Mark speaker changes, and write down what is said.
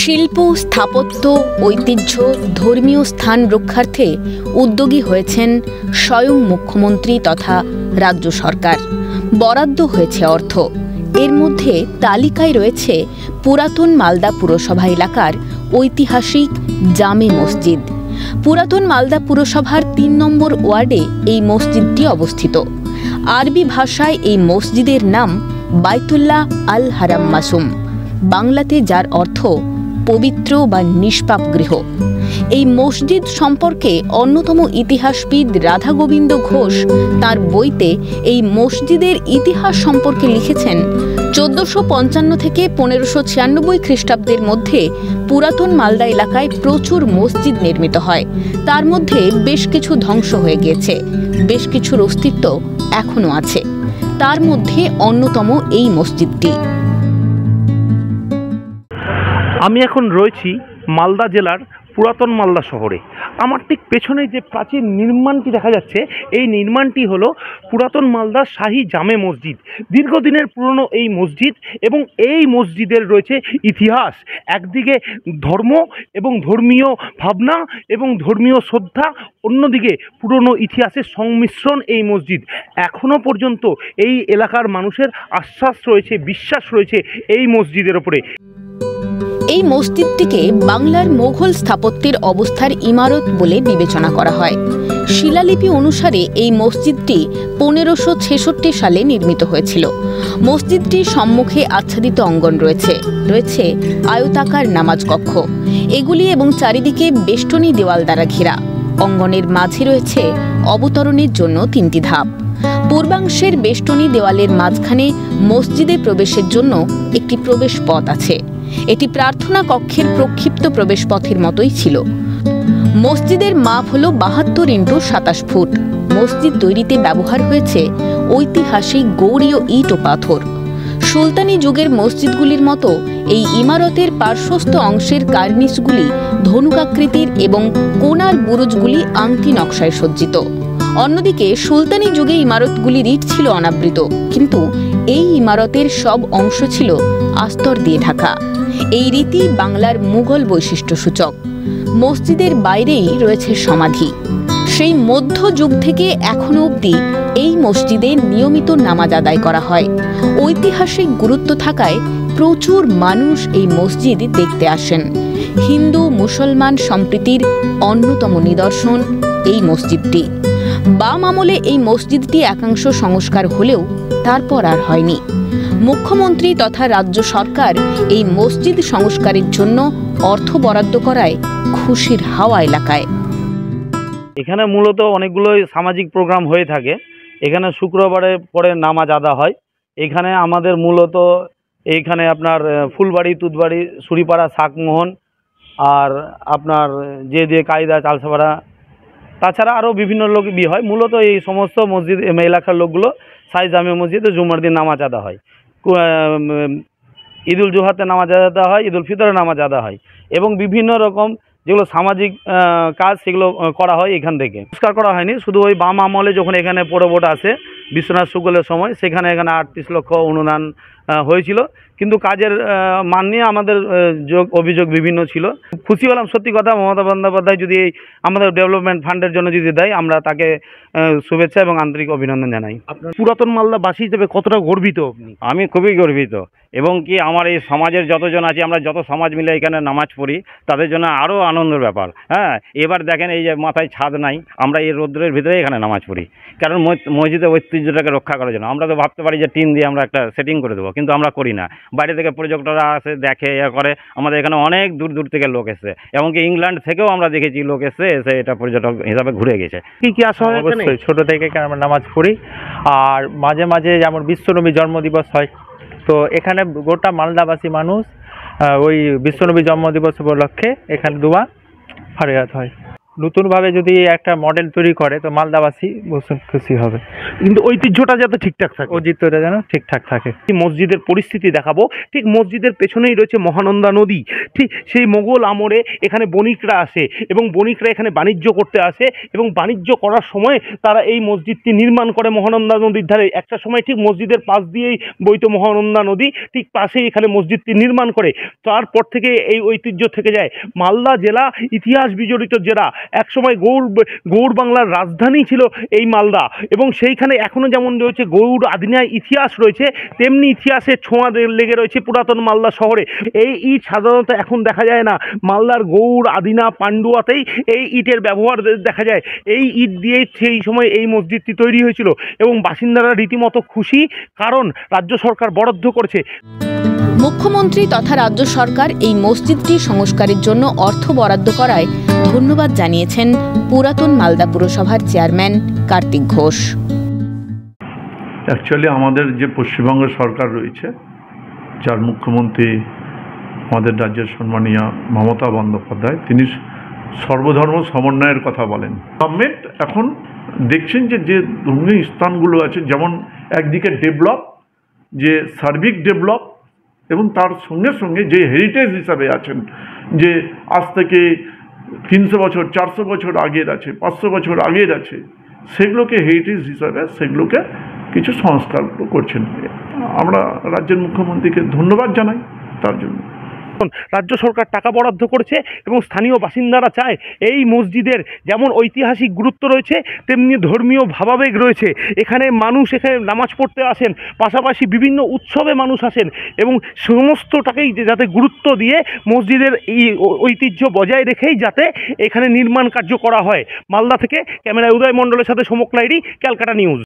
Speaker 1: শিল্প, স্থাপত্য, ঐতিহ্য, ধর্মীয় স্থান রক্ষার্থে উদ্যোগী হয়েছেন স্বয়ং মুখ্যমন্ত্রী তথা রাজ্য সরকার। বরাদ্দ হয়েছে অর্থ। এর মধ্যে তালিকায় রয়েছে পুরাতন মালদা পুরসভা এলাকার ঐতিহাসিক জামে মসজিদ। পুরাতন মালদা পুরসভার ৩ নম্বর ওয়ার্ডে এই মসজিদটি অবস্থিত। আরবি ভাষায় এই মসজিদের নাম বাইতুল্লাহ আল হারাম মাসুম, বাংলাতে যার অর্থ পবিত্র বা নিষ্পাপ গৃহ। এই মসজিদ সম্পর্কে অন্যতম ইতিহাসবিদ রাধা গোবিন্দ ঘোষ তার বইতে এই মসজিদের ইতিহাস সম্পর্কে লিখেছেন, 1455 থেকে 1596 খ্রিস্টাব্দের মধ্যে পুরাতন মালদা এলাকায় প্রচুর মসজিদ নির্মিত হয়। তার মধ্যে বেশ কিছু ধ্বংস হয়ে গিয়েছে, বেশ কিছুর অস্তিত্ব এখনো আছে। তার মধ্যে অন্যতম এই মসজিদটি।
Speaker 2: আমি এখন রয়েছি মালদা জেলার পুরাতন মালদা শহরে। আমার ঠিক পেছনে যে প্রাচীন নির্মাণটি দেখা যাচ্ছে, এই নির্মাণটি হলো পুরাতন মালদা শাহী জামে মসজিদ। দীর্ঘদিনের পুরনো এই মসজিদ এবং এই মসজিদের রয়েছে ইতিহাস। একদিকে ধর্ম এবং ধর্মীয় ভাবনা এবং ধর্মীয় শ্রদ্ধা, অন্যদিকে পুরনো ইতিহাসের সংমিশ্রণ এই মসজিদ। এখনও পর্যন্ত এই এলাকার মানুষের আশ্বাস রয়েছে, বিশ্বাস রয়েছে এই মসজিদের ওপরে।
Speaker 1: এই মসজিদটিকে বাংলার মোঘল স্থাপত্যের অবস্থার ইমারত বলে বিবেচনা করা হয়। শিলালিপি অনুসারে এই মসজিদটি 1566 সালে নির্মিত হয়েছিল। মসজিদটির সম্মুখে আচ্ছাদিত অঙ্গন রয়েছে, রয়েছে আয়তাকার নামাজ কক্ষ। এগুলি এবং চারিদিকে বেষ্টনী দেওয়াল দ্বারা ঘেরা। অঙ্গনের মাঝে রয়েছে অবতরণের জন্য 3টি ধাপ। পূর্বাংশের বেষ্টনী দেওয়ালের মাঝখানে মসজিদে প্রবেশের জন্য একটি প্রবেশ পথ আছে। এটি প্রার্থনা কক্ষের প্রক্ষিপ্ত প্রবেশ পথের মতোই ছিল। মসজিদের মাপ হল 72x27 ফুট। মসজিদ তৈরিতে ব্যবহার হয়েছে ঐতিহাসিক গৌড়ীয় ইট ও পাথর। সুলতানি যুগের মসজিদগুলির মতো এই ইমারতের পার্শ্বস্থ অংশের কার্নিসগুলি ধনুকাকৃতির এবং কোণার বুরুজগুলি আংটি নকশায় সজ্জিত। অন্যদিকে সুলতানি যুগে ইমারতগুলির ইট ছিল অনাবৃত, কিন্তু এই ইমারতের সব অংশ ছিল আস্তর দিয়ে ঢাকা। এই রীতি বাংলার মুঘল বৈশিষ্ট্য সূচক। মসজিদের বাইরেই রয়েছে সমাধি। সেই মধ্যযুগ থেকে এখনো অবধি এই মসজিদে নিয়মিত নামাজ আদায় করা হয়। ঐতিহাসিক গুরুত্ব থাকায় প্রচুর মানুষ এই মসজিদ দেখতে আসেন। হিন্দু মুসলমান সম্প্রীতির অন্যতম নিদর্শন এই মসজিদটি। বাম আমলে এই মসজিদটি একাংশ সংস্কার হলেও তারপর আর হয়নি। মুখ্যমন্ত্রী তথা রাজ্য সরকার এই মসজিদ সংস্কারের জন্য অর্থ বরাদ্দ করায় খুশির হাওয়া এলাকায়।
Speaker 2: এখানে মূলত অনেকগুলো সামাজিক প্রোগ্রাম হয়ে থাকে। এখানে শুক্রবারে পরে নামাজ আদা হয়। এখানে আমাদের মূলত এইখানে আপনার ফুলবাড়ি, তুতবাড়ি, সুরিপাড়া, শাকমোহন আর আপনার যে কায়দা, চালসাপাড়া, তাছাড়া আরও বিভিন্ন লোক বিয়ে হয়। মূলত এই সমস্ত মসজিদ এলাকার লোকগুলো শাহী জামে মসজিদে জুমার দিন নামাজ আদা হয়। ঈদুল জুহাতে নামাজ আদা হয়, ঈদুল ফিতরে নামাজ আদা হয় এবং বিভিন্ন রকম যেগুলো সামাজিক কাজ সেগুলো করা হয় এখান থেকে। সংস্কার করা হয়নি, শুধু ওই বাম আমলে যখন এখানে পরবট আসে বিশ্বনাথ শুক্লের সময়, সেখানে এখানে 38 লক্ষ অনুদান হয়েছিল, কিন্তু কাজের মান নিয়ে আমাদের অভিযোগ বিভিন্ন ছিল। খুশি হলাম সত্যি কথা, মমতা বন্দ্যোপাধ্যায় যদি আমাদের ডেভেলপমেন্ট ফান্ডের জন্য যদি দেয়, আমরা তাকে শুভেচ্ছা এবং আন্তরিক অভিনন্দন জানাই। আপনার পুরাতন মালদাবাসী হিসেবে কতটা গর্বিত আপনি?
Speaker 3: আমি খুবই গর্বিত, এবং কি আমার এই সমাজের যতজন আছে, আমরা যত সমাজ মিলে এখানে নামাজ পড়ি, তাদের জন্য আরও আনন্দের ব্যাপার। হ্যাঁ, এবার দেখেন এই যে মাথায় ছাদ নাই, আমরা এই রৌদ্রের ভিতরে এখানে নামাজ পড়ি, কারণ মসজিদের ঐতিহ্যটাকে রক্ষা করার জন্য। আমরা তো ভাবতে পারি যে টিন দিয়ে আমরা একটা সেটিং করে দেবো, কিন্তু আমরা করি না। বাইরে থেকে পর্যটকরা আসে, দেখে, করে। আমাদের এখানে অনেক দূর দূর থেকে লোক এসে, এমনকি ইংল্যান্ড থেকেও আমরা দেখেছি লোক এসে এটা পর্যটক হিসাবে ঘুরে গেছে।
Speaker 2: কি আসা হয়?
Speaker 4: অবশ্যই ছোট থেকে আমরা নামাজ পড়ি, আর মাঝে মাঝে যেমন বিশ্বনবী জন্মদিবস হয়, তো এখানে গোটা মালদাবাসী মানুষ ওই বিশ্বনবী জন্মদিবস উপলক্ষে এখানে দোয়া ফারিয়াত হয়। নতুনভাবে যদি একটা মডেল তৈরি করে তো মালদাবাসী ভীষণ খুশি হবে।
Speaker 2: কিন্তু ঐতিহ্যটা যাতে ঠিকঠাক থাকে,
Speaker 4: ঐতিহ্যটা যেন ঠিকঠাক থাকে।
Speaker 2: এই মসজিদের পরিস্থিতি দেখাবো। ঠিক মসজিদের পেছনেই রয়েছে মহানন্দা নদী। ঠিক সেই মোগল আমলে এখানে বণিকরা আসে এবং বণিকরা এখানে বাণিজ্য করতে আসে এবং বাণিজ্য করার সময় তারা এই মসজিদটি নির্মাণ করে মহানন্দা নদীর ধারে। একটা সময় ঠিক মসজিদের পাশ দিয়েই বইতো মহানন্দা নদী, ঠিক পাশেই এখানে মসজিদটি নির্মাণ করে। তারপর থেকে এই ঐতিহ্য থেকে যায়। মালদা জেলা ইতিহাস বিজড়িত জেলা। একসময় গৌড় বাংলার রাজধানী ছিল এই মালদা, এবং সেইখানে এখনো যেমন রয়েছে গৌড় আদিনায় ইতিহাস রয়েছে, তেমনি ইতিহাসের ছোঁয়া লেগে রয়েছে পুরাতন মালদা শহরে। এই ইট সাধারণত এখন দেখা যায় না। মালদার গৌড় আদিনা পান্ডুয়াতেই এই ইটের ব্যবহার দেখা যায়। এই ইট দিয়ে সেই সময় এই মসজিদটি তৈরি হয়েছিল এবং বাসিন্দারা রীতিমতো খুশি, কারণ রাজ্য সরকার বরাদ্দ করেছে।
Speaker 1: মুখ্যমন্ত্রী তথা রাজ্য সরকার এই মসজিদটি সংস্কারের জন্য অর্থ বরাদ্দ করায় ধন্যবাদ জানিয়েছেন পুরাতন মালদা পুরসভার চেয়ারম্যান কার্তিক ঘোষ।
Speaker 5: অ্যাকচুয়ালি আমাদের যে পশ্চিমবঙ্গ সরকার রয়েছে, যার মুখ্যমন্ত্রী আমাদের রাজ্যের সম্মানীয় মমতা বন্দ্যোপাধ্যায়, তিনি সর্বধর্ম সমন্বয়ের কথা বলেন। গভর্নমেন্ট এখন দেখছেন যে যে ধর্মীয় স্থানগুলো আছে, যেমন একদিকে ডেভেলপ, যে সার্বিক ডেভেলপ, এবং তার সঙ্গে সঙ্গে যে হেরিটেজ হিসাবে আছেন, যে আজ থেকে 300 বছর 400 বছর আগের আছে, 500 বছর আগের আছে, সেগুলোকে হেরিটেজ হিসাবে সেগুলোকে কিছু সংস্কার করছেন। আমরা রাজ্যের মুখ্যমন্ত্রীকে ধন্যবাদ জানাই তার জন্য।
Speaker 2: রাজ্য সরকার টাকা বরাদ্দ করেছে এবং স্থানীয় বাসিন্দারা চায় এই মসজিদের যেমন ঐতিহাসিক গুরুত্ব রয়েছে, তেমনি ধর্মীয় ভাবাবেগ রয়েছে। এখানে মানুষ এখানে নামাজ পড়তে আসেন, পাশাপাশি বিভিন্ন উৎসবে মানুষ আসেন, এবং সমস্তটাকেই যাতে গুরুত্ব দিয়ে মসজিদের এই ঐতিহ্য বজায় রেখেই যাতে এখানে নির্মাণ কার্য করা হয়। মালদা থেকে ক্যামেরায় উদয় মণ্ডলের সাথে সমক লাইরি, ক্যালকাটা নিউজ।